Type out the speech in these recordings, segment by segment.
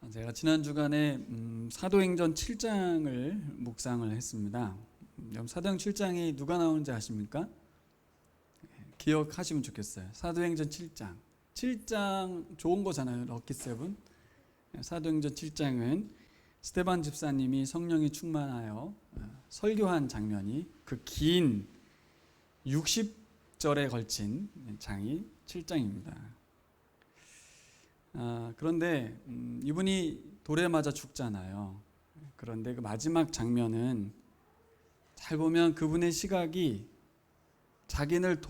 제가 지난 주간에 사도행전 7장을 묵상을 했습니다. 여러분 사도행 7장이 누가 나오는지 아십니까? 기억하시면 좋겠어요. 사도행전 7장. 7장 좋은 거잖아요. 럭키 세븐. 사도행전 7장은 스데반 집사님이 성령이 충만하여 설교한 장면이 그 긴 60절에 걸친 장이 7장입니다. 그런데 이분이 돌에 맞아 죽잖아요. 그런데 그 마지막 장면은 잘 보면 그분의 시각이 자신을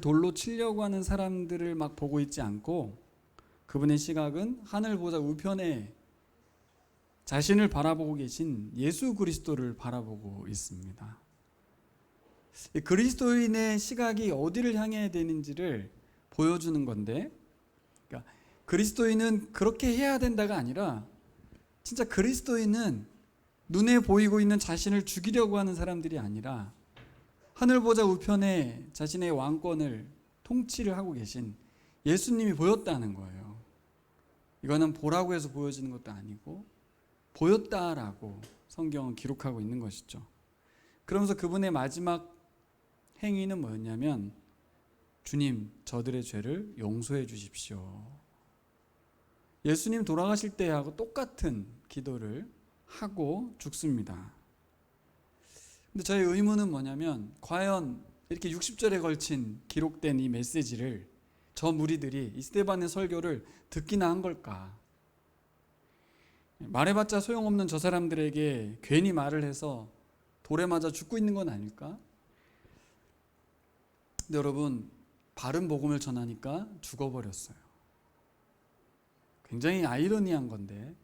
돌로 치려고 하는 사람들을 막 보고 있지 않고 그분의 시각은 하늘 보좌 우편에 자신을 바라보고 계신 예수 그리스도를 바라보고 있습니다. 그리스도인의 시각이 어디를 향해야 되는지를 보여주는 건데, 그러니까 그리스도인은 그렇게 해야 된다가 아니라 진짜 그리스도인은 눈에 보이고 있는 자신을 죽이려고 하는 사람들이 아니라 하늘 보좌 우편에 자신의 왕권을 통치를 하고 계신 예수님이 보였다는 거예요. 이거는 보라고 해서 보여지는 것도 아니고 보였다라고 성경은 기록하고 있는 것이죠. 그러면서 그분의 마지막 행위는 뭐였냐면, 주님, 저들의 죄를 용서해 주십시오. 예수님 돌아가실 때하고 똑같은 기도를 하고 죽습니다. 근데 저의 의문은 뭐냐면, 과연 이렇게 60절에 걸친 기록된 이 메시지를 저 무리들이 이 스데반의 설교를 듣기나 한 걸까? 말해봤자 소용없는 저 사람들에게 괜히 말을 해서 돌에 맞아 죽고 있는 건 아닐까? 근데 여러분, 바른 복음을 전하니까 죽어버렸어요. 굉장히 아이러니한 건데,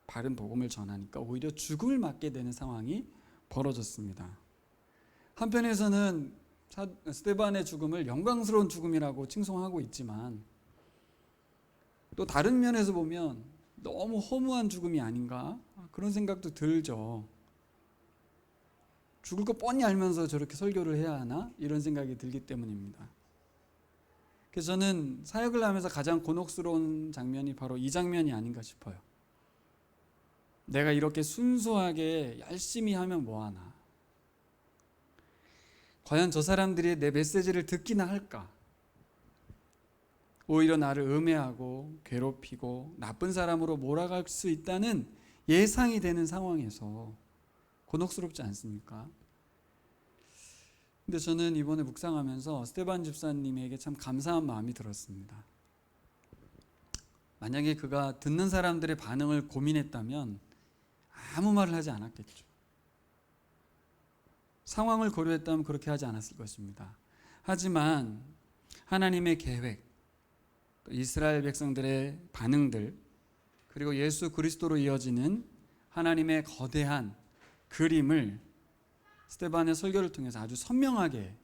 바른 복음을 전하니까 오히려 죽음을 맞게 되는 상황이 벌어졌습니다. 한편에서는 스데반의 죽음을 영광스러운 죽음이라고 칭송하고 있지만, 또 다른 면에서 보면 너무 허무한 죽음이 아닌가, 그런 생각도 들죠. 죽을 거 뻔히 알면서 저렇게 설교를 해야 하나, 이런 생각이 들기 때문입니다. 그래서 저는 사역을 하면서 가장 곤혹스러운 장면이 바로 이 장면이 아닌가 싶어요. 내가 이렇게 순수하게 열심히 하면 뭐하나, 과연 저 사람들이 내 메시지를 듣기나 할까? 오히려 나를 음해하고 괴롭히고 나쁜 사람으로 몰아갈 수 있다는 예상이 되는 상황에서 곤혹스럽지 않습니까? 근데 저는 이번에 묵상하면서 스데반 집사님에게 참 감사한 마음이 들었습니다. 만약에 그가 듣는 사람들의 반응을 고민했다면 아무 말을 하지 않았겠죠. 상황을 고려했다면 그렇게 하지 않았을 것입니다. 하지만 하나님의 계획, 이스라엘 백성들의 반응들, 그리고 예수 그리스도로 이어지는 하나님의 거대한 그림을 스데반의 설교를 통해서 아주 선명하게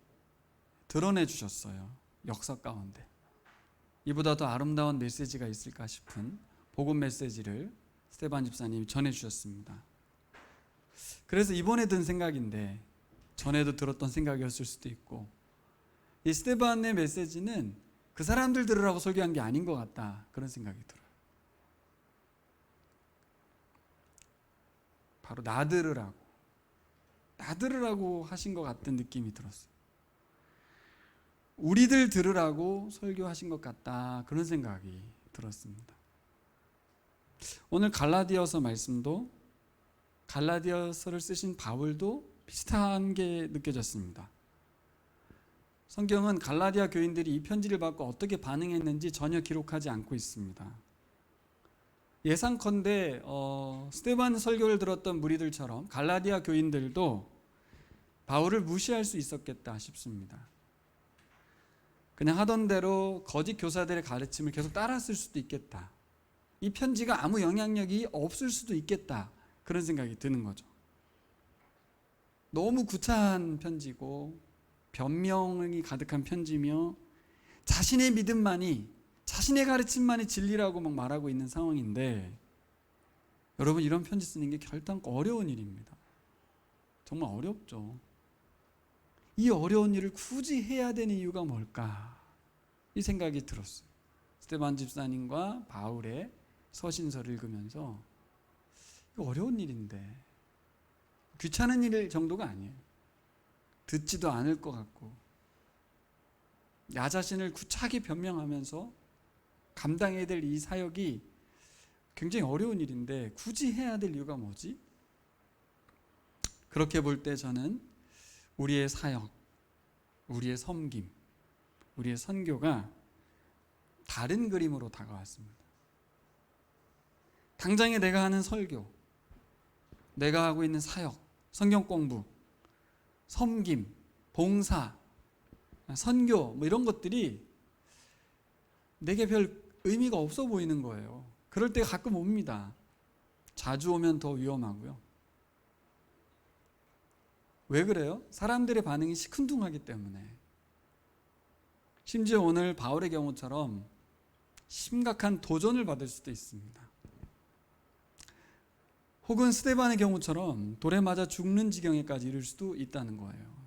드러내 주셨어요. 역사 가운데. 이보다 더 아름다운 메시지가 있을까 싶은 복음 메시지를 스데반 집사님이 전해 주셨습니다. 그래서 이번에 든 생각인데, 전에도 들었던 생각이었을 수도 있고, 이 스데반의 메시지는 그 사람들 들으라고 설교한 게 아닌 것 같다, 그런 생각이 들어요. 바로 나 들으라고 하신 것 같은 느낌이 들었어요. 우리들 들으라고 설교하신 것 같다, 그런 생각이 들었습니다. 오늘 갈라디아서 말씀도, 갈라디아서를 쓰신 바울도 비슷한 게 느껴졌습니다. 성경은 갈라디아 교인들이 이 편지를 받고 어떻게 반응했는지 전혀 기록하지 않고 있습니다. 예상컨대 스데반 설교를 들었던 무리들처럼 갈라디아 교인들도 바울을 무시할 수 있었겠다 싶습니다. 그냥 하던 대로 거짓 교사들의 가르침을 계속 따랐을 수도 있겠다. 이 편지가 아무 영향력이 없을 수도 있겠다, 그런 생각이 드는 거죠. 너무 구차한 편지고 변명이 가득한 편지며 자신의 믿음만이, 자신의 가르침만이 진리라고 막 말하고 있는 상황인데, 여러분, 이런 편지 쓰는 게 결단코 어려운 일입니다. 정말 어렵죠. 이 어려운 일을 굳이 해야 되는 이유가 뭘까, 이 생각이 들었어요. 스데반 집사님과 바울의 서신서를 읽으면서 이거 어려운 일인데, 귀찮은 일 정도가 아니에요. 듣지도 않을 것 같고, 나 자신을 구차하게 변명하면서 감당해야 될 이 사역이 굉장히 어려운 일인데 굳이 해야 될 이유가 뭐지? 그렇게 볼 때 저는 우리의 사역, 우리의 섬김, 우리의 선교가 다른 그림으로 다가왔습니다. 당장에 내가 하는 설교, 내가 하고 있는 사역, 성경 공부, 섬김, 봉사, 선교 뭐 이런 것들이 내게 별 의미가 없어 보이는 거예요. 그럴 때가 가끔 옵니다. 자주 오면 더 위험하고요. 왜 그래요? 사람들의 반응이 시큰둥하기 때문에. 심지어 오늘 바울의 경우처럼 심각한 도전을 받을 수도 있습니다. 혹은 스데반의 경우처럼 돌에 맞아 죽는 지경에까지 이를 수도 있다는 거예요.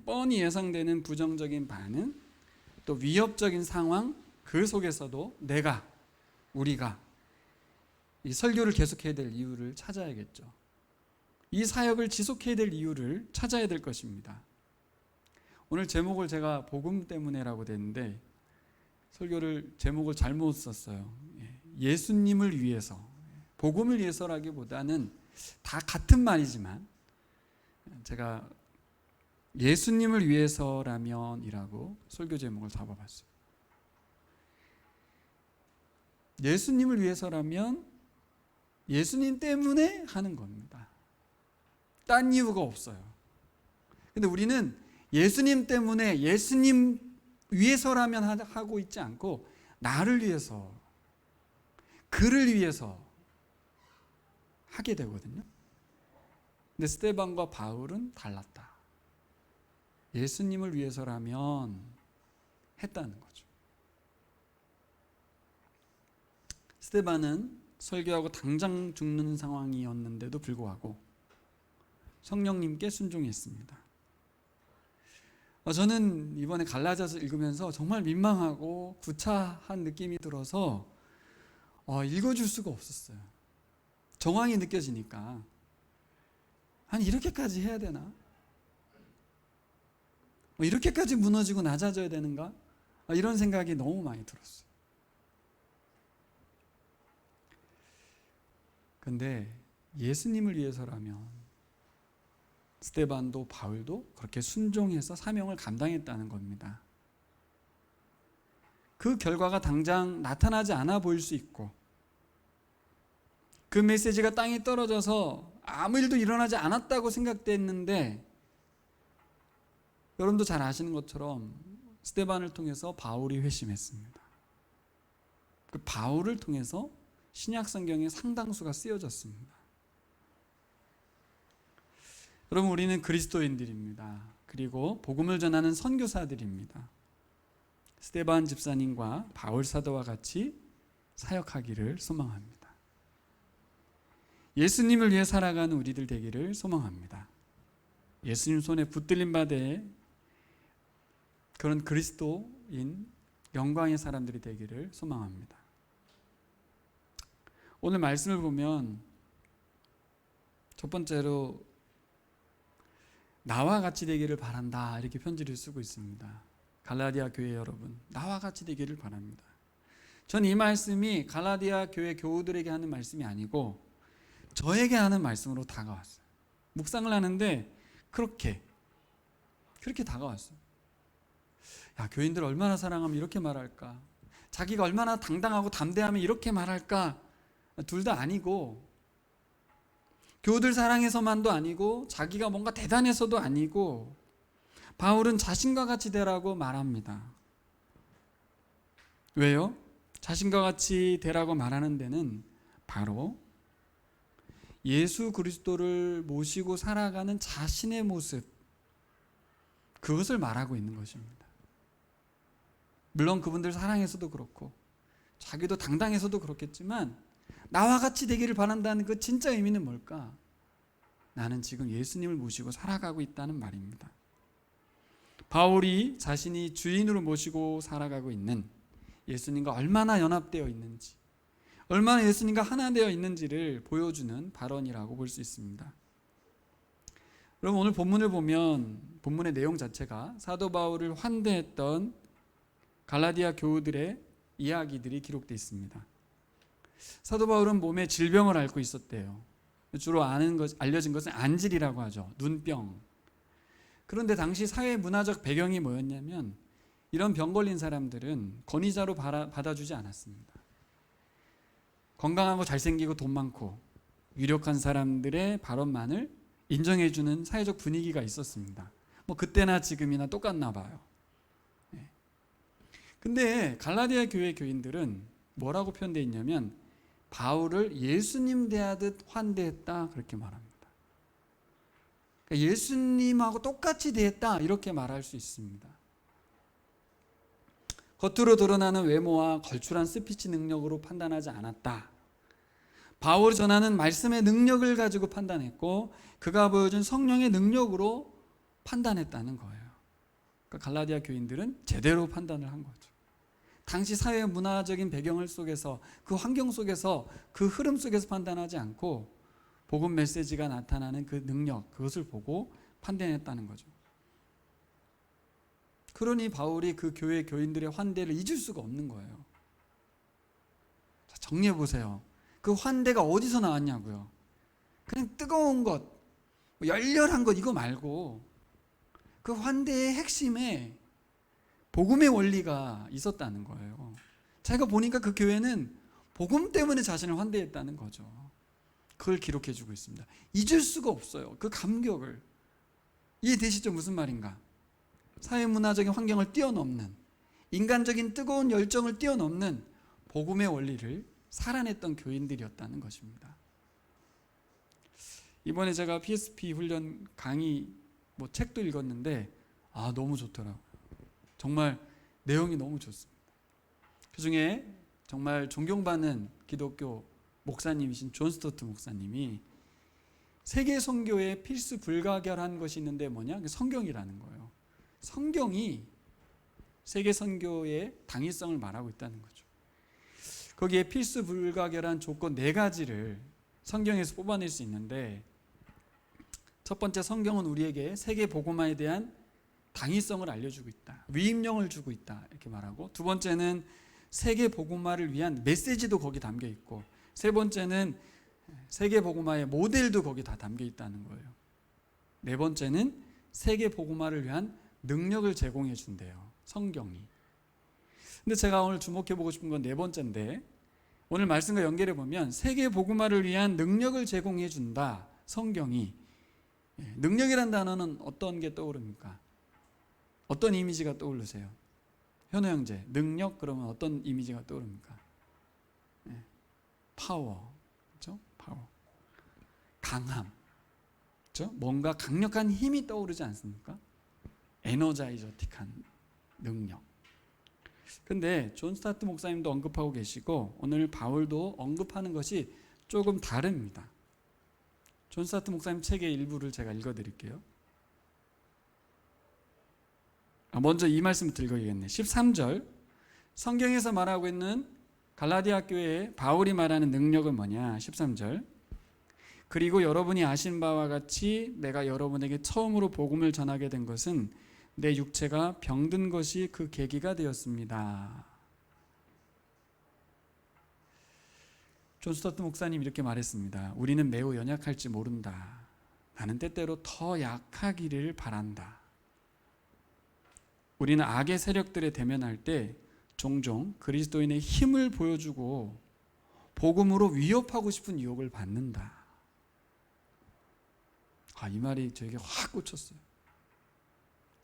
뻔히 예상되는 부정적인 반응, 또 위협적인 상황, 그 속에서도 우리가 이 설교를 계속해야 될 이유를 찾아야겠죠. 이 사역을 지속해야 될 이유를 찾아야 될 것입니다. 오늘 제목을 제가 복음 때문에라고 됐는데 설교를 제목을 잘못 썼어요. 예수님을 위해서, 복음을 위해서라기보다는 다 같은 말이지만 제가 예수님을 위해서라면이라고 설교 제목을 잡아봤어요. 예수님을 위해서라면 예수님 때문에 하는 겁니다. 딴 이유가 없어요. 근데 우리는 예수님 때문에, 예수님 위해서라면 하고 있지 않고 나를 위해서, 그를 위해서 하게 되거든요. 근데 스데반과 바울은 달랐다. 예수님을 위해서라면 했다는 거죠. 스데반은 설교하고 당장 죽는 상황이었는데도 불구하고 성령님께 순종했습니다. 저는 이번에 갈라디아서 읽으면서 정말 민망하고 구차한 느낌이 들어서 읽어줄 수가 없었어요. 정황이 느껴지니까 아니 이렇게까지 해야 되나? 이렇게까지 무너지고 낮아져야 되는가? 이런 생각이 너무 많이 들었어요. 근데 예수님을 위해서라면 스데반도 바울도 그렇게 순종해서 사명을 감당했다는 겁니다. 그 결과가 당장 나타나지 않아 보일 수 있고 그 메시지가 땅에 떨어져서 아무 일도 일어나지 않았다고 생각됐는데 여러분도 잘 아시는 것처럼 스데반을 통해서 바울이 회심했습니다. 그 바울을 통해서 신약 성경의 상당수가 쓰여졌습니다. 여러분, 우리는 그리스도인들입니다. 그리고 복음을 전하는 선교사들입니다. 스데반 집사님과 바울 사도와 같이 사역하기를 소망합니다. 예수님을 위해 살아가는 우리들 되기를 소망합니다. 예수님 손에 붙들린 바대 그런 그리스도인 영광의 사람들이 되기를 소망합니다. 오늘 말씀을 보면 첫 번째로 나와 같이 되기를 바란다 이렇게 편지를 쓰고 있습니다. 갈라디아 교회 여러분, 나와 같이 되기를 바랍니다. 전 이 말씀이 갈라디아 교회 교우들에게 하는 말씀이 아니고 저에게 하는 말씀으로 다가왔어요. 묵상을 하는데 그렇게 다가왔어요. 야, 교인들 얼마나 사랑하면 이렇게 말할까? 자기가 얼마나 당당하고 담대하면 이렇게 말할까? 둘 다 아니고, 교우들 사랑해서만도 아니고, 자기가 뭔가 대단해서도 아니고, 바울은 자신과 같이 되라고 말합니다. 왜요? 자신과 같이 되라고 말하는 데는 바로 예수 그리스도를 모시고 살아가는 자신의 모습, 그것을 말하고 있는 것입니다. 물론 그분들 사랑해서도 그렇고 자기도 당당해서도 그렇겠지만 나와 같이 되기를 바란다는 그 진짜 의미는 뭘까? 나는 지금 예수님을 모시고 살아가고 있다는 말입니다. 바울이 자신이 주인으로 모시고 살아가고 있는 예수님과 얼마나 연합되어 있는지, 얼마나 예수님과 하나 되어 있는지를 보여주는 발언이라고 볼 수 있습니다. 여러분, 오늘 본문을 보면 본문의 내용 자체가 사도 바울을 환대했던 갈라디아 교우들의 이야기들이 기록되어 있습니다. 사도 바울은 몸에 질병을 앓고 있었대요. 주로 알려진 것은 안질이라고 하죠. 눈병. 그런데 당시 사회 문화적 배경이 뭐였냐면 이런 병 걸린 사람들은 권위자로 받아주지 않았습니다. 건강하고 잘생기고 돈 많고 유력한 사람들의 발언만을 인정해주는 사회적 분위기가 있었습니다. 뭐 그때나 지금이나 똑같나 봐요. 근데 갈라디아 교회 교인들은 뭐라고 표현되어 있냐면 바울을 예수님 대하듯 환대했다, 그렇게 말합니다. 그러니까 예수님하고 똑같이 대했다, 이렇게 말할 수 있습니다. 겉으로 드러나는 외모와 걸출한 스피치 능력으로 판단하지 않았다. 바울이 전하는 말씀의 능력을 가지고 판단했고 그가 보여준 성령의 능력으로 판단했다는 거예요. 그러니까 갈라디아 교인들은 제대로 판단을 한 거죠. 당시 사회 문화적인 배경 속에서, 그 환경 속에서, 그 흐름 속에서 판단하지 않고 복음 메시지가 나타나는 그 능력, 그것을 보고 판단했다는 거죠. 그러니 바울이 그 교회 교인들의 환대를 잊을 수가 없는 거예요. 자, 정리해 보세요. 그 환대가 어디서 나왔냐고요. 그냥 뜨거운 것, 열렬한 것, 이거 말고 그 환대의 핵심에 복음의 원리가 있었다는 거예요. 제가 보니까 그 교회는 복음 때문에 자신을 환대했다는 거죠. 그걸 기록해 주고 있습니다. 잊을 수가 없어요. 그 감격을. 이해되시죠? 무슨 말인가? 사회문화적인 환경을 뛰어넘는, 인간적인 뜨거운 열정을 뛰어넘는 복음의 원리를 살아냈던 교인들이었다는 것입니다. 이번에 제가 PSP 훈련 강의 책도 읽었는데 너무 좋더라고요. 정말 내용이 너무 좋습니다. 그중에 정말 존경받는 기독교 목사님이신 존 스토트 목사님이 세계 선교에 필수 불가결한 것이 있는데 뭐냐? 성경이라는 거예요. 성경이 세계 선교의 당위성을 말하고 있다는 거죠. 거기에 필수 불가결한 조건 4가지를 성경에서 뽑아낼 수 있는데, 첫 번째, 성경은 우리에게 세계 복음화에 대한 당위성을 알려주고 있다, 위임령을 주고 있다, 이렇게 말하고, 두 번째는 세계 복음화를 위한 메시지도 거기 담겨 있고, 세 번째는 세계 복음화의 모델도 거기 다 담겨 있다는 거예요. 네 번째는 세계 복음화를 위한 능력을 제공해 준대요, 성경이. 근데 제가 오늘 주목해 보고 싶은 건 네 번째인데, 오늘 말씀과 연결해 보면 세계 복음화를 위한 능력을 제공해 준다, 성경이. 능력이란 단어는 어떤 게 떠오릅니까? 어떤 이미지가 떠오르세요? 현우 형제, 능력 그러면 어떤 이미지가 떠오릅니까? 파워, 그렇죠? 파워. 강함, 그렇죠? 뭔가 강력한 힘이 떠오르지 않습니까? 에너자이저틱한 능력. 근데 존 스타트 목사님도 언급하고 계시고 오늘 바울도 언급하는 것이 조금 다릅니다. 존 스타트 목사님 책의 일부를 제가 읽어드릴게요. 먼저 이 말씀부터 읽어야겠네. 13절, 성경에서 말하고 있는 갈라디아 교회에 바울이 말하는 능력은 뭐냐? 13절, 그리고 여러분이 아신 바와 같이 내가 여러분에게 처음으로 복음을 전하게 된 것은 내 육체가 병든 것이 그 계기가 되었습니다. 존 스토트 목사님 이렇게 말했습니다. 우리는 매우 연약할지 모른다. 나는 때때로 더 약하기를 바란다. 우리는 악의 세력들에 대면할 때 종종 그리스도인의 힘을 보여주고 복음으로 위협하고 싶은 유혹을 받는다. 이 말이 저에게 확 꽂혔어요.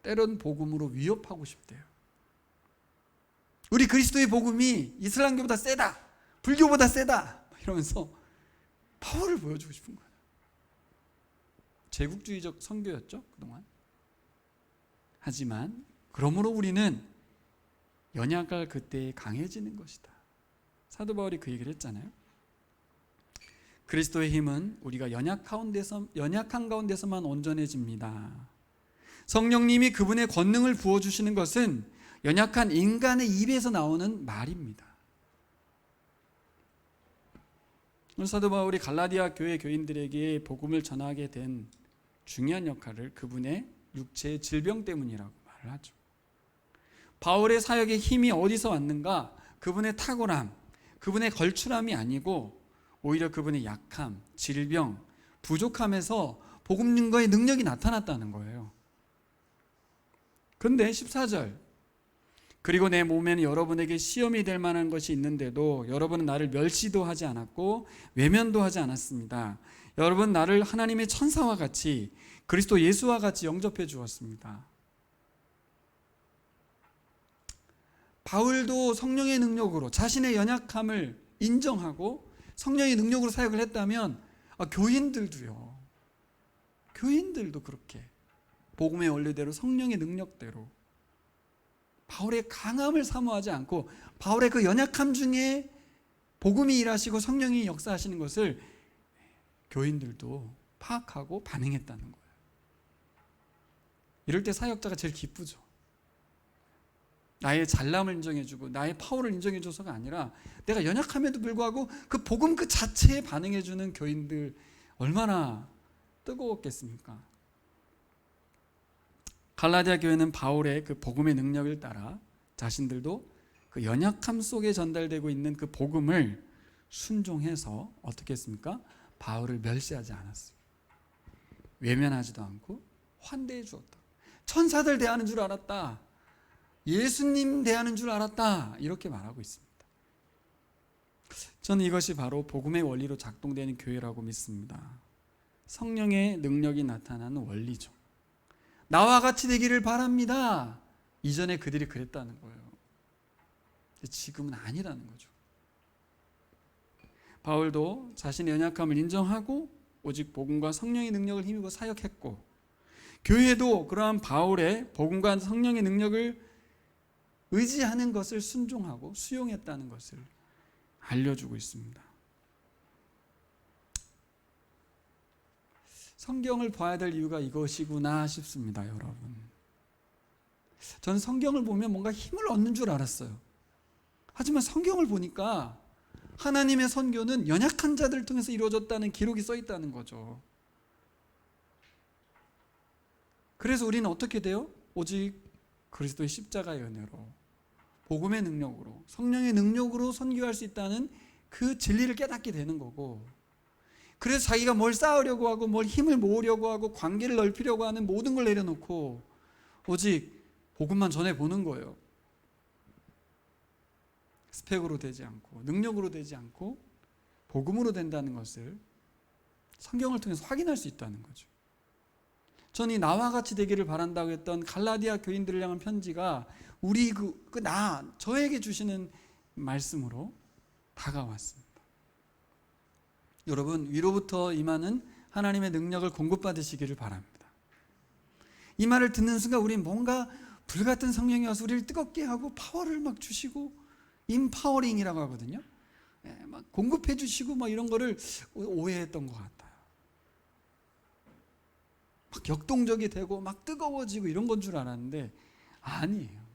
때론 복음으로 위협하고 싶대요. 우리 그리스도의 복음이 이슬람교보다 세다, 불교보다 세다, 이러면서 파워를 보여주고 싶은 거예요. 제국주의적 선교였죠, 그동안. 하지만 그러므로 우리는 연약할 그때에 강해지는 것이다. 사도 바울이 그 얘기를 했잖아요. 그리스도의 힘은 우리가 연약한 가운데서만 온전해집니다. 성령님이 그분의 권능을 부어주시는 것은 연약한 인간의 입에서 나오는 말입니다. 사도 바울이 갈라디아 교회 교인들에게 복음을 전하게 된 중요한 역할을 그분의 육체의 질병 때문이라고 말을 하죠. 바울의 사역의 힘이 어디서 왔는가? 그분의 탁월함, 그분의 걸출함이 아니고 오히려 그분의 약함, 질병, 부족함에서 복음 증거의 능력이 나타났다는 거예요. 그런데 14절, 그리고 내 몸에는 여러분에게 시험이 될 만한 것이 있는데도 여러분은 나를 멸시도 하지 않았고 외면도 하지 않았습니다. 여러분 나를 하나님의 천사와 같이 그리스도 예수와 같이 영접해 주었습니다. 바울도 성령의 능력으로 자신의 연약함을 인정하고 성령의 능력으로 사역을 했다면 교인들도 그렇게 복음의 원리대로 성령의 능력대로 바울의 강함을 사모하지 않고 바울의 그 연약함 중에 복음이 일하시고 성령이 역사하시는 것을 교인들도 파악하고 반응했다는 거예요. 이럴 때 사역자가 제일 기쁘죠. 나의 잘남을 인정해주고 나의 파워를 인정해줘서가 아니라 내가 연약함에도 불구하고 그 복음 그 자체에 반응해주는 교인들 얼마나 뜨거웠겠습니까? 갈라디아 교회는 바울의 그 복음의 능력을 따라 자신들도 그 연약함 속에 전달되고 있는 그 복음을 순종해서 어떻게 했습니까? 바울을 멸시하지 않았어요. 외면하지도 않고 환대해 주었다. 천사들 대하는 줄 알았다. 예수님 대하는 줄 알았다. 이렇게 말하고 있습니다. 저는 이것이 바로 복음의 원리로 작동되는 교회라고 믿습니다. 성령의 능력이 나타나는 원리죠. 나와 같이 되기를 바랍니다. 이전에 그들이 그랬다는 거예요. 지금은 아니라는 거죠. 바울도 자신의 연약함을 인정하고 오직 복음과 성령의 능력을 힘입어 사역했고, 교회도 그러한 바울의 복음과 성령의 능력을 의지하는 것을 순종하고 수용했다는 것을 알려주고 있습니다. 성경을 봐야 될 이유가 이것이구나 싶습니다, 여러분. 전 성경을 보면 뭔가 힘을 얻는 줄 알았어요. 하지만 성경을 보니까 하나님의 선교는 연약한 자들을 통해서 이루어졌다는 기록이 써 있다는 거죠. 그래서 우리는 어떻게 돼요? 오직 그리스도의 십자가의 은혜로, 복음의 능력으로, 성령의 능력으로 선교할 수 있다는 그 진리를 깨닫게 되는 거고, 그래서 자기가 뭘 쌓으려고 하고 뭘 힘을 모으려고 하고 관계를 넓히려고 하는 모든 걸 내려놓고 오직 복음만 전해보는 거예요. 스펙으로 되지 않고 능력으로 되지 않고 복음으로 된다는 것을 성경을 통해서 확인할 수 있다는 거죠. 저는 이 나와 같이 되기를 바란다고 했던 갈라디아 교인들을 향한 편지가 우리 저에게 주시는 말씀으로 다가왔습니다. 여러분, 위로부터 임하는 하나님의 능력을 공급받으시기를 바랍니다. 이 말을 듣는 순간 우리 뭔가 불같은 성령이 와서 우리를 뜨겁게 하고 파워를 막 주시고, 임파워링이라고 하거든요. 막 공급해 주시고 막 이런 거를 오해했던 것 같아요. 막 격동적이 되고 막 뜨거워지고 이런 건 줄 알았는데 아니에요.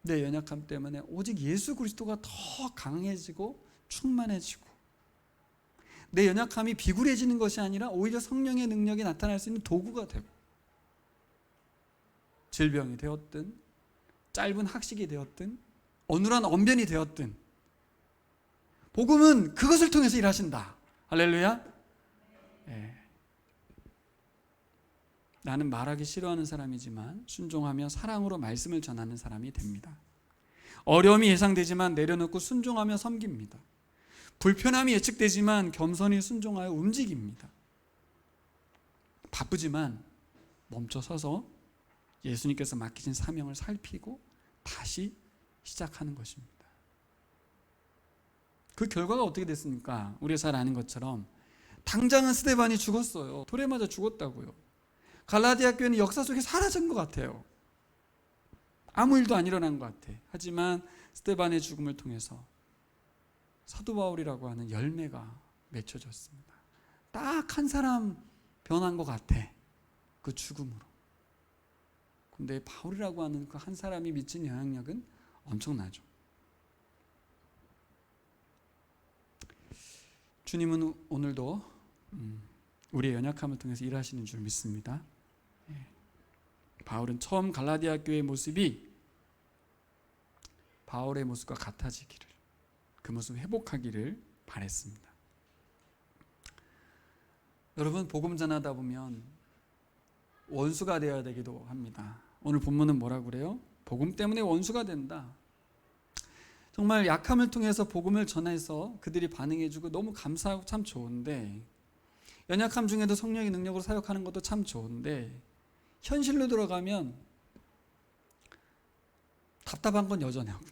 내 연약함 때문에 오직 예수 그리스도가 더 강해지고 충만해지고, 내 연약함이 비굴해지는 것이 아니라 오히려 성령의 능력이 나타날 수 있는 도구가 되고, 질병이 되었든 짧은 학식이 되었든 어눌한 언변이 되었든 복음은 그것을 통해서 일하신다. 할렐루야. 네. 나는 말하기 싫어하는 사람이지만 순종하며 사랑으로 말씀을 전하는 사람이 됩니다. 어려움이 예상되지만 내려놓고 순종하며 섬깁니다. 불편함이 예측되지만 겸손히 순종하여 움직입니다. 바쁘지만 멈춰서서 예수님께서 맡기신 사명을 살피고 다시 시작하는 것입니다. 그 결과가 어떻게 됐습니까? 우리가 잘 아는 것처럼 당장은 스데반이 죽었어요. 돌에 맞아 죽었다고요. 갈라디아 교회는 역사 속에 사라진 것 같아요. 아무 일도 안 일어난 것 같아. 하지만 스데반의 죽음을 통해서 사도 바울이라고 하는 열매가 맺혀졌습니다. 딱 한 사람 변한 것 같아. 그 죽음으로. 근데 바울이라고 하는 그 한 사람이 미친 영향력은 엄청나죠. 주님은 오늘도 우리의 연약함을 통해서 일하시는 줄 믿습니다. 바울은 처음 갈라디아 교회의 모습이 바울의 모습과 같아지기를, 그 모습을 회복하기를 바랬습니다. 여러분, 복음 전하다 보면 원수가 되어야 되기도 합니다. 오늘 본문은 뭐라고 그래요? 복음 때문에 원수가 된다. 정말 약함을 통해서 복음을 전해서 그들이 반응해주고 너무 감사하고 참 좋은데, 연약함 중에도 성령의 능력으로 사역하는 것도 참 좋은데, 현실로 들어가면 답답한 건 여전하고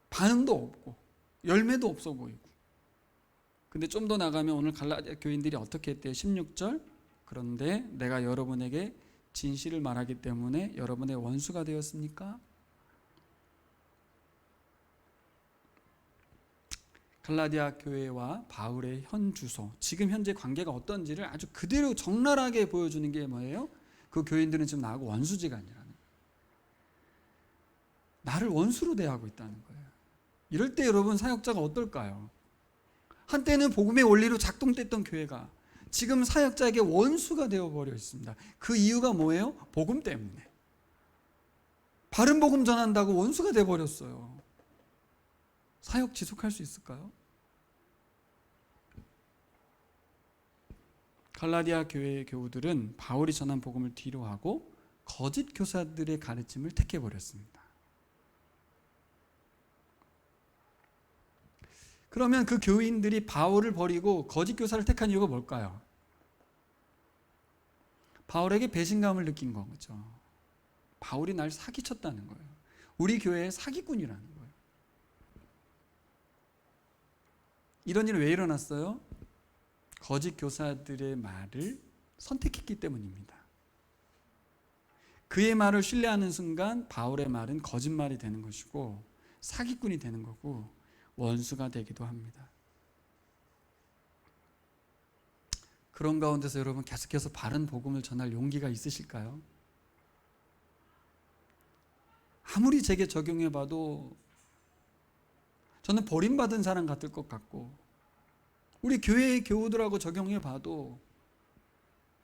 반응도 없고 열매도 없어 보이고. 근데 좀 더 나가면 오늘 갈라디아 교인들이 어떻게 했대요? 16절, 그런데 내가 여러분에게 진실을 말하기 때문에 여러분의 원수가 되었습니까? 갈라디아 교회와 바울의 현 주소, 지금 현재 관계가 어떤지를 아주 그대로 적나라하게 보여주는 게 뭐예요? 그 교인들은 지금 나하고 원수지간이라는 거예요. 나를 원수로 대하고 있다는 거예요. 이럴 때 여러분, 사역자가 어떨까요? 한때는 복음의 원리로 작동됐던 교회가 지금 사역자에게 원수가 되어버려 있습니다. 그 이유가 뭐예요? 복음 때문에. 바른 복음 전한다고 원수가 되어버렸어요. 사역 지속할 수 있을까요? 갈라디아 교회의 교우들은 바울이 전한 복음을 뒤로하고 거짓 교사들의 가르침을 택해버렸습니다. 그러면 그 교인들이 바울을 버리고 거짓 교사를 택한 이유가 뭘까요? 바울에게 배신감을 느낀 거죠. 바울이 날 사기쳤다는 거예요. 우리 교회의 사기꾼이라는 거예요. 이런 일은 왜 일어났어요? 거짓 교사들의 말을 선택했기 때문입니다. 그의 말을 신뢰하는 순간 바울의 말은 거짓말이 되는 것이고 사기꾼이 되는 거고 원수가 되기도 합니다. 그런 가운데서 여러분, 계속해서 바른 복음을 전할 용기가 있으실까요? 아무리 제게 적용해봐도 저는 버림받은 사람 같을 것 같고, 우리 교회의 교우들하고 적용해봐도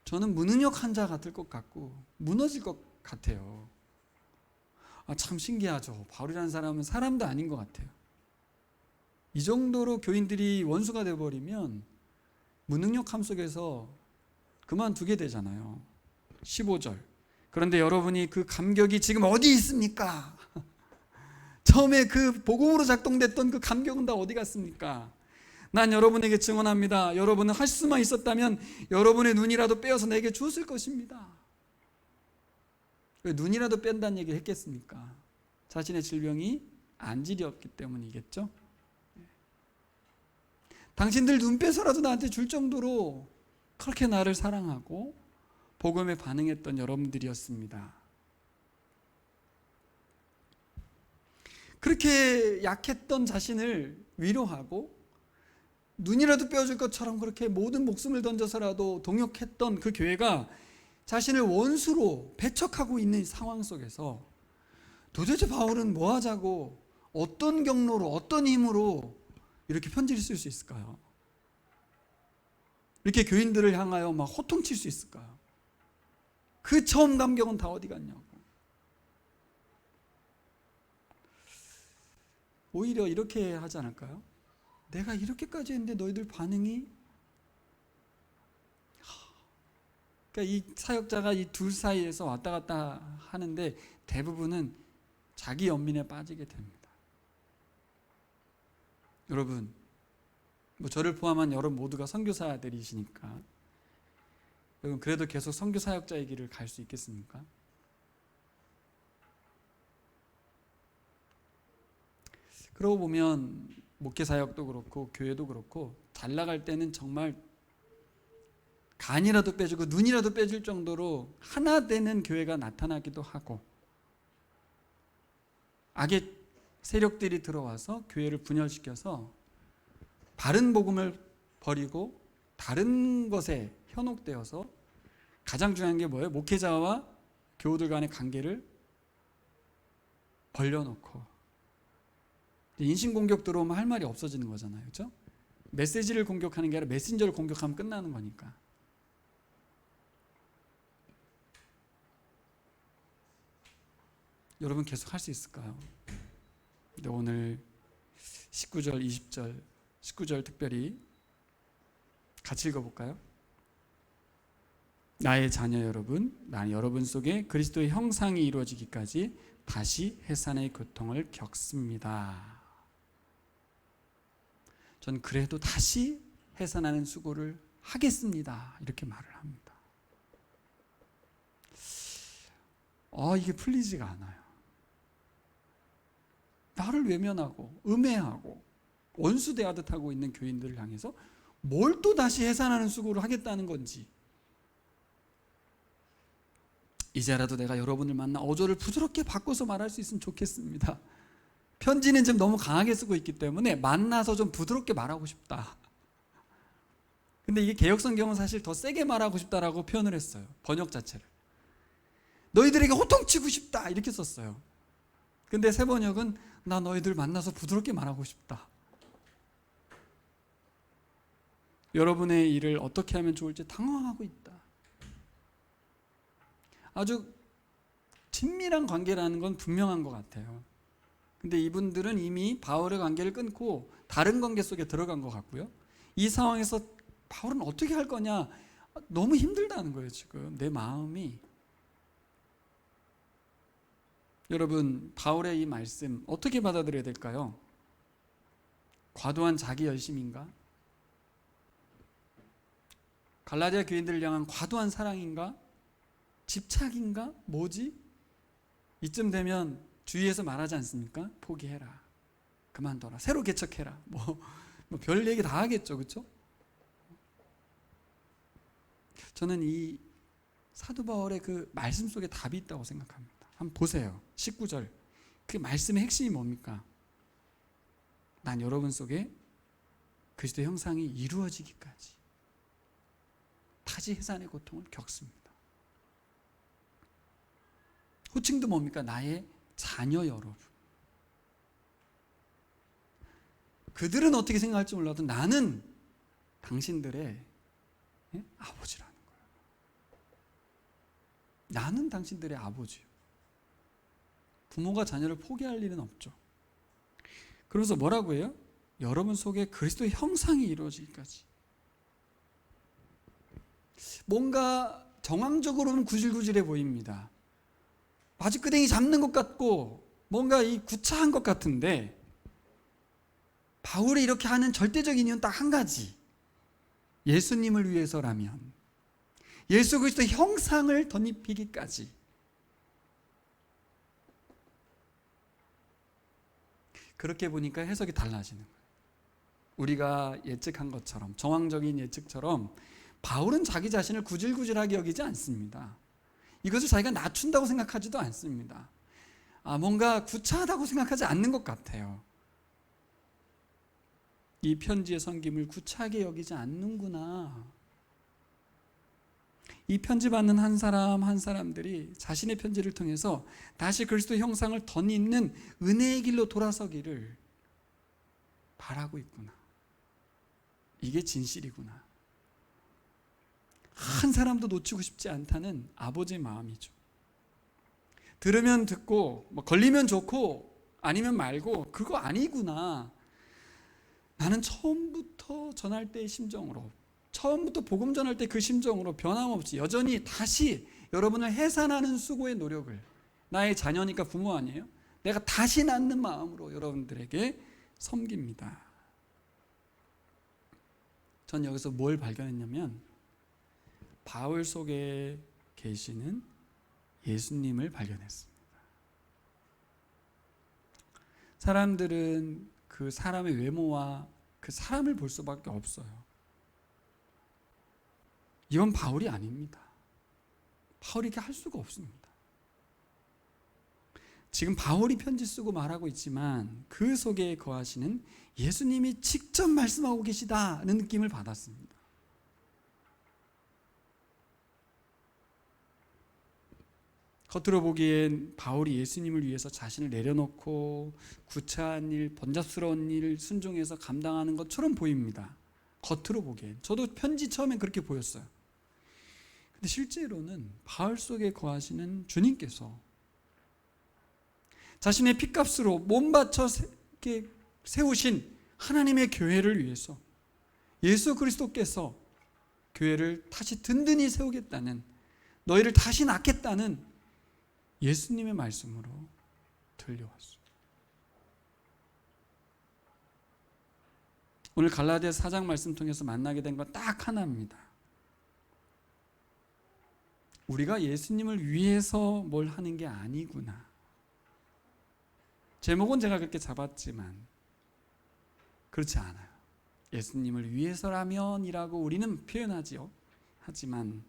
저는 무능력한 자 같을 것 같고 무너질 것 같아요. 참 신기하죠. 바울이라는 사람은 사람도 아닌 것 같아요. 이 정도로 교인들이 원수가 되어버리면 무능력함 속에서 그만두게 되잖아요. 15절, 그런데 여러분이 그 감격이 지금 어디 있습니까? 처음에 그 복음으로 작동됐던 그 감격은 다 어디 갔습니까? 난 여러분에게 증언합니다. 여러분은 할 수만 있었다면 여러분의 눈이라도 빼어서 내게 주었을 것입니다. 왜 눈이라도 뺀다는 얘기를 했겠습니까? 자신의 질병이 안질이었기 때문이겠죠. 당신들 눈 빼서라도 나한테 줄 정도로 그렇게 나를 사랑하고 복음에 반응했던 여러분들이었습니다. 그렇게 약했던 자신을 위로하고 눈이라도 빼어줄 것처럼 그렇게 모든 목숨을 던져서라도 동역했던 그 교회가 자신을 원수로 배척하고 있는 상황 속에서 도대체 바울은 뭐 하자고, 어떤 경로로, 어떤 힘으로 이렇게 편지를 쓸 수 있을까요? 이렇게 교인들을 향하여 막 호통칠 수 있을까요? 그 처음 감격은 다 어디 갔냐고. 오히려 이렇게 하지 않을까요? 내가 이렇게까지 했는데 너희들 반응이, 그러니까 이 사역자가 이 둘 사이에서 왔다 갔다 하는데 대부분은 자기 연민에 빠지게 됩니다. 여러분, 뭐 저를 포함한 여러분 모두가 선교사들이시니까 여러분, 그래도 계속 선교 사역자의 길을 갈 수 있겠습니까? 그러고 보면 목회 사역도 그렇고 교회도 그렇고 잘 나갈 때는 정말 간이라도 빼주고 눈이라도 빼줄 정도로 하나 되는 교회가 나타나기도 하고, 악의 세력들이 들어와서 교회를 분열시켜서 바른 복음을 버리고 다른 것에 현혹되어서, 가장 중요한 게 뭐예요? 목회자와 교우들 간의 관계를 벌려놓고 인신공격 들어오면 할 말이 없어지는 거잖아요. 그렇죠? 메시지를 공격하는 게 아니라 메신저를 공격하면 끝나는 거니까. 여러분 계속 할 수 있을까요? 근데 오늘 19절, 20절, 19절 특별히 같이 읽어볼까요? 나의 자녀 여러분, 나는 여러분 속에 그리스도의 형상이 이루어지기까지 다시 해산의 고통을 겪습니다. 전 그래도 다시 해산하는 수고를 하겠습니다. 이렇게 말을 합니다. 이게 풀리지가 않아요. 나를 외면하고 음해하고 원수대하듯 하고 있는 교인들을 향해서 뭘 또 다시 해산하는 수고를 하겠다는 건지. 이제라도 내가 여러분을 만나 어조를 부드럽게 바꿔서 말할 수 있으면 좋겠습니다. 편지는 좀 너무 강하게 쓰고 있기 때문에 만나서 좀 부드럽게 말하고 싶다. 근데 이게 개역성경은 사실 더 세게 말하고 싶다라고 표현을 했어요. 번역 자체를. 너희들에게 호통치고 싶다 이렇게 썼어요. 근데 새 번역은 나 너희들 만나서 부드럽게 말하고 싶다. 여러분의 일을 어떻게 하면 좋을지 당황하고 있다. 아주 친밀한 관계라는 건 분명한 것 같아요. 근데 이분들은 이미 바울의 관계를 끊고 다른 관계 속에 들어간 것 같고요. 이 상황에서 바울은 어떻게 할 거냐? 너무 힘들다는 거예요, 지금. 내 마음이. 여러분, 바울의 이 말씀 어떻게 받아들여야 될까요? 과도한 자기 열심인가? 갈라디아 교인들을 향한 과도한 사랑인가? 집착인가? 뭐지? 이쯤 되면 주위에서 말하지 않습니까? 포기해라. 그만둬라. 새로 개척해라. 뭐 별 얘기 다 하겠죠. 그렇죠? 저는 이 사도 바울의 그 말씀 속에 답이 있다고 생각합니다. 한번 보세요. 19절. 그 말씀의 핵심이 뭡니까? 난 여러분 속에 그리스도의 형상이 이루어지기까지 다시 해산의 고통을 겪습니다. 호칭도 뭡니까? 나의 자녀 여러분. 그들은 어떻게 생각할지 몰라도 나는 당신들의 아버지라는 거예요. 나는 당신들의 아버지요. 부모가 자녀를 포기할 일은 없죠. 그러면서 뭐라고 해요? 여러분 속에 그리스도의 형상이 이루어지기까지. 뭔가 정황적으로는 구질구질해 보입니다. 바지끄댕이 잡는 것 같고 뭔가 이 구차한 것 같은데 바울이 이렇게 하는 절대적인 이유는 딱 한 가지. 예수님을 위해서라면 예수 그리스도의 형상을 덧입히기까지. 그렇게 보니까 해석이 달라지는 거예요. 우리가 예측한 것처럼 정황적인 예측처럼 바울은 자기 자신을 구질구질하게 여기지 않습니다. 이것을 자기가 낮춘다고 생각하지도 않습니다. 뭔가 구차하다고 생각하지 않는 것 같아요. 이 편지의 섬김을 구차하게 여기지 않는구나. 이 편지 받는 한 사람 한 사람들이 자신의 편지를 통해서 다시 그리스도 형상을 덧입는 은혜의 길로 돌아서기를 바라고 있구나. 이게 진실이구나. 한 사람도 놓치고 싶지 않다는 아버지의 마음이죠. 들으면 듣고 걸리면 좋고 아니면 말고 그거 아니구나. 나는 처음부터 전할 때의 심정으로, 처음부터 복음 전할 때 그 심정으로 변함없이 여전히 다시 여러분을 해산하는 수고의 노력을, 나의 자녀니까 부모 아니에요? 내가 다시 낳는 마음으로 여러분들에게 섬깁니다. 전 여기서 뭘 발견했냐면 바울 속에 계시는 예수님을 발견했습니다. 사람들은 그 사람의 외모와 그 사람을 볼 수밖에 없어요. 이건 바울이 아닙니다. 바울이 이렇게 할 수가 없습니다. 지금 바울이 편지 쓰고 말하고 있지만 그 속에 거하시는 예수님이 직접 말씀하고 계시다는 느낌을 받았습니다. 겉으로 보기엔 바울이 예수님을 위해서 자신을 내려놓고 구차한 일, 번잡스러운 일 순종해서 감당하는 것처럼 보입니다. 겉으로 보기엔. 저도 편지 처음엔 그렇게 보였어요. 근데 실제로는 바울 속에 거하시는 주님께서 자신의 핏값으로 몸 바쳐 세우신 하나님의 교회를 위해서 예수 그리스도께서 교회를 다시 든든히 세우겠다는, 너희를 다시 낳겠다는 예수님의 말씀으로 들려왔어요. 오늘 갈라디아서 4장 말씀 통해서 만나게 된 건 딱 하나입니다. 우리가 예수님을 위해서 뭘 하는 게 아니구나. 제목은 제가 그렇게 잡았지만 그렇지 않아요. 예수님을 위해서라면이라고 우리는 표현하지요. 하지만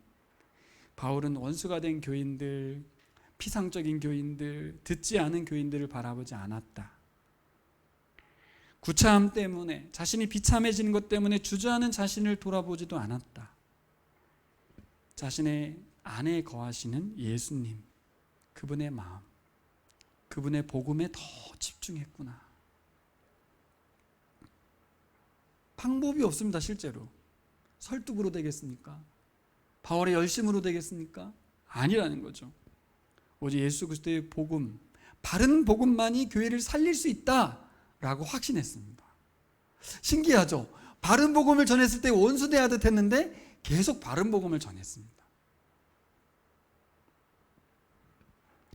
바울은 원수가 된 교인들, 피상적인 교인들, 듣지 않은 교인들을 바라보지 않았다. 구차함 때문에, 자신이 비참해지는 것 때문에 주저하는 자신을 돌아보지도 않았다. 자신의 안에 거하시는 예수님, 그분의 마음, 그분의 복음에 더 집중했구나. 방법이 없습니다. 실제로 설득으로 되겠습니까? 바울의 열심으로 되겠습니까? 아니라는 거죠. 오직 예수 그리스도의 복음, 바른 복음만이 교회를 살릴 수 있다라고 확신했습니다. 신기하죠? 바른 복음을 전했을 때 원수대하듯 했는데 계속 바른 복음을 전했습니다.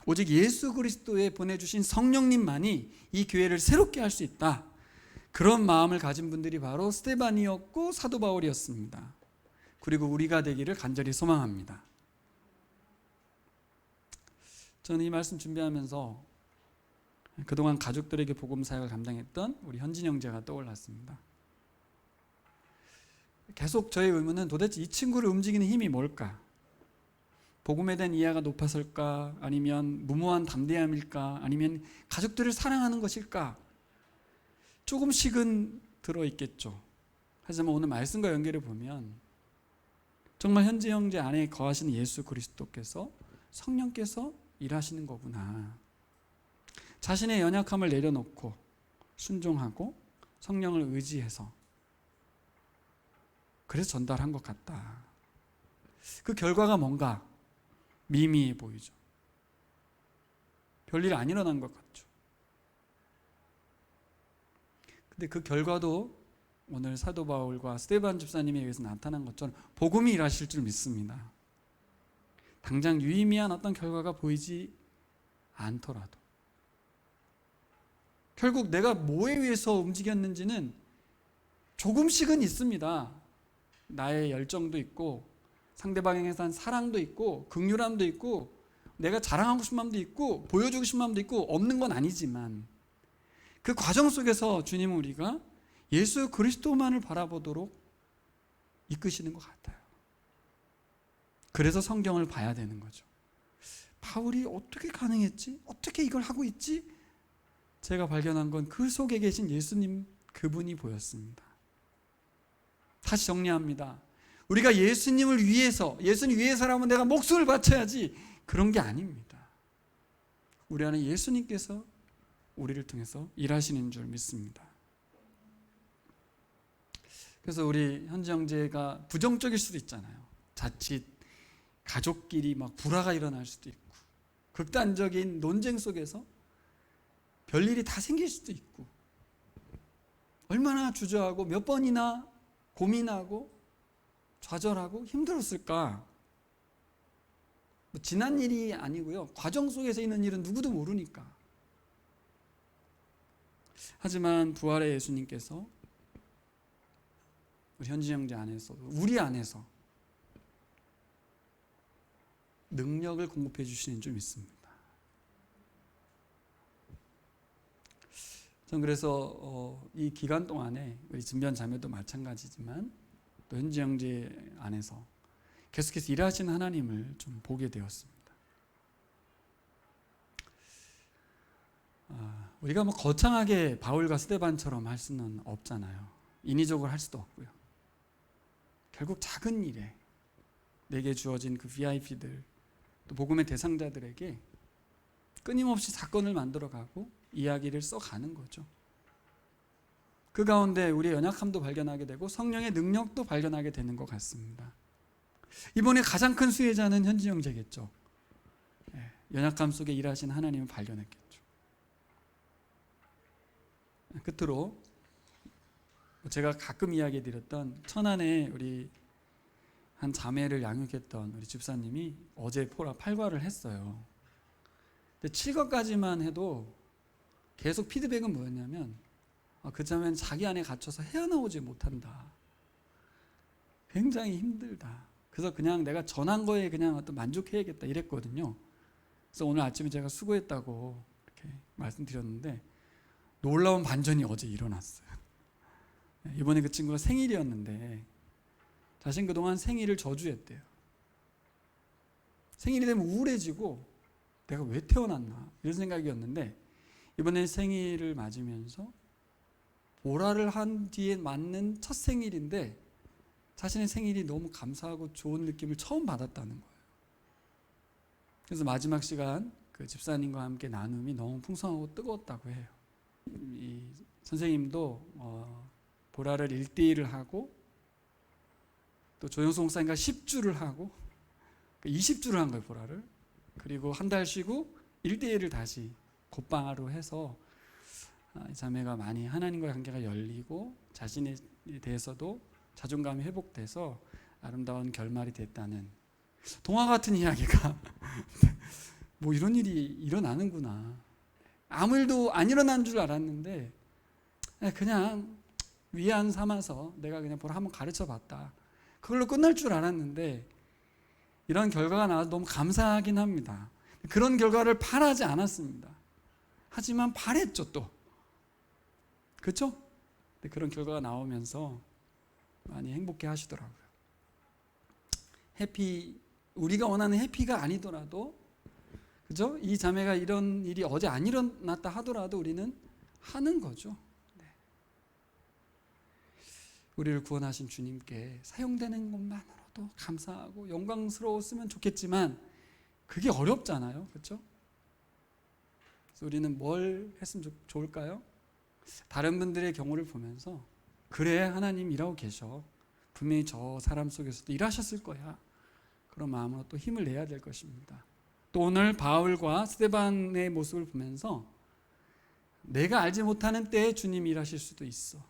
오직 예수 그리스도에 보내주신 성령님만이 이 교회를 새롭게 할 수 있다. 그런 마음을 가진 분들이 바로 스데반이었고 사도 바울이었습니다. 그리고 우리가 되기를 간절히 소망합니다. 저는 이 말씀 준비하면서 그동안 가족들에게 복음 사역을 감당했던 우리 현진 형제가 떠올랐습니다. 계속 저의 의문은 도대체 이 친구를 움직이는 힘이 뭘까? 복음에 대한 이해가 높아서일까? 아니면 무모한 담대함일까? 아니면 가족들을 사랑하는 것일까? 조금씩은 들어있겠죠. 하지만 오늘 말씀과 연결해 보면 정말 현지 형제 안에 거하시는 예수 그리스도께서, 성령께서 일하시는 거구나. 자신의 연약함을 내려놓고 순종하고 성령을 의지해서 그래서 전달한 것 같다. 그 결과가 뭔가 미미해 보이죠. 별일 안 일어난 것 같죠. 근데 그 결과도 오늘 사도 바울과 스데반 집사님에 의해서 나타난 것처럼 복음이 일하실 줄 믿습니다. 당장 유의미한 어떤 결과가 보이지 않더라도 결국 내가 뭐에 의해서 움직였는지는 조금씩은 있습니다. 나의 열정도 있고 상대방에 대한 사랑도 있고 긍휼함도 있고 내가 자랑하고 싶은 마음도 있고 보여주고 싶은 마음도 있고 없는 건 아니지만 그 과정 속에서 주님은 우리가 예수 그리스도만을 바라보도록 이끄시는 것 같아요. 그래서 성경을 봐야 되는 거죠. 바울이 어떻게 가능했지? 어떻게 이걸 하고 있지? 제가 발견한 건 그 속에 계신 예수님, 그분이 보였습니다. 다시 정리합니다. 우리가 예수님을 위해서, 예수님 위해서라면 내가 목숨을 바쳐야지, 그런 게 아닙니다. 우리 안에 예수님께서 우리를 통해서 일하시는 줄 믿습니다. 그래서 우리 현지 형제가 부정적일 수도 있잖아요. 자칫 가족끼리 막 불화가 일어날 수도 있고 극단적인 논쟁 속에서 별일이 다 생길 수도 있고 얼마나 주저하고 몇 번이나 고민하고 좌절하고 힘들었을까. 뭐 지난 일이 아니고요. 과정 속에서 있는 일은 누구도 모르니까. 하지만 부활의 예수님께서 우리 현지 형제 안에서도 우리 안에서 능력을 공급해 주시는 줄 믿습니다. 전 그래서 이 기간 동안에 우리 진변 자매도 마찬가지지만 또 현지 형제 안에서 계속해서 일하시는 하나님을 좀 보게 되었습니다. 우리가 뭐 거창하게 바울과 스데반처럼 할 수는 없잖아요. 인위적으로 할 수도 없고요. 결국 작은 일에 내게 주어진 그 VIP들, 또 복음의 대상자들에게 끊임없이 사건을 만들어가고 이야기를 써가는 거죠. 그 가운데 우리의 연약함도 발견하게 되고 성령의 능력도 발견하게 되는 것 같습니다. 이번에 가장 큰 수혜자는 현지 형제겠죠. 연약함 속에 일하신 하나님을 발견했겠죠. 끝으로 제가 가끔 이야기 드렸던 천안에 우리 한 자매를 양육했던 우리 집사님이 어제 팔과를 했어요. 근데 7과까지만 해도 계속 피드백은 뭐였냐면 그 자매는 자기 안에 갇혀서 헤어나오지 못한다. 굉장히 힘들다. 그래서 그냥 내가 전한 거에 그냥 어떤 만족해야겠다 이랬거든요. 그래서 오늘 아침에 제가 수고했다고 이렇게 말씀드렸는데 놀라운 반전이 어제 일어났어요. 이번에 그 친구가 생일이었는데 자신 그동안 생일을 저주했대요. 생일이 되면 우울해지고 내가 왜 태어났나 이런 생각이었는데 이번에 생일을 맞으면서 보라를 한 뒤에 맞는 첫 생일인데 자신의 생일이 너무 감사하고 좋은 느낌을 처음 받았다는 거예요. 그래서 마지막 시간 그 집사님과 함께 나눔이 너무 풍성하고 뜨거웠다고 해요. 이 선생님도 보라를 1대1을 하고 또 조영수 목사님과 10주를 하고 20주를 한 거예요, 보라를. 그리고 한 달 쉬고 1대1을 다시 곧바로 해서 이 자매가 많이 하나님과의 관계가 열리고 자신에 대해서도 자존감이 회복돼서 아름다운 결말이 됐다는 동화 같은 이야기가 뭐 이런 일이 일어나는구나. 아무 일도 안 일어난 줄 알았는데 그냥 위안 삼아서 내가 그냥 보라 한번 가르쳐 봤다. 그걸로 끝날 줄 알았는데 이런 결과가 나와서 너무 감사하긴 합니다. 그런 결과를 바라지 않았습니다. 하지만 바랬죠 또. 그렇죠? 그런 결과가 나오면서 많이 행복해 하시더라고요. 우리가 원하는 해피가 아니더라도 그죠? 이 자매가 이런 일이 어제 안 일어났다 하더라도 우리는 하는 거죠. 네. 우리를 구원하신 주님께 사용되는 것만으로도 감사하고 영광스러웠으면 좋겠지만 그게 어렵잖아요. 그렇죠? 그래서 우리는 뭘 했으면 좋을까요? 다른 분들의 경우를 보면서 그래 하나님 일하고 계셔. 분명히 저 사람 속에서도 일하셨을 거야. 그런 마음으로 또 힘을 내야 될 것입니다. 또 오늘 바울과 스데반의 모습을 보면서 내가 알지 못하는 때에 주님이 일하실 수도 있어.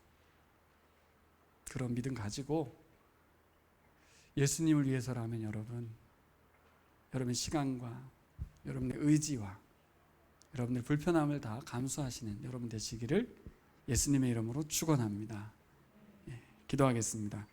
그런 믿음 가지고 예수님을 위해서라면 여러분의 시간과 여러분의 의지와 여러분의 불편함을 다 감수하시는 여러분 되시기를 예수님의 이름으로 축원합니다. 기도하겠습니다.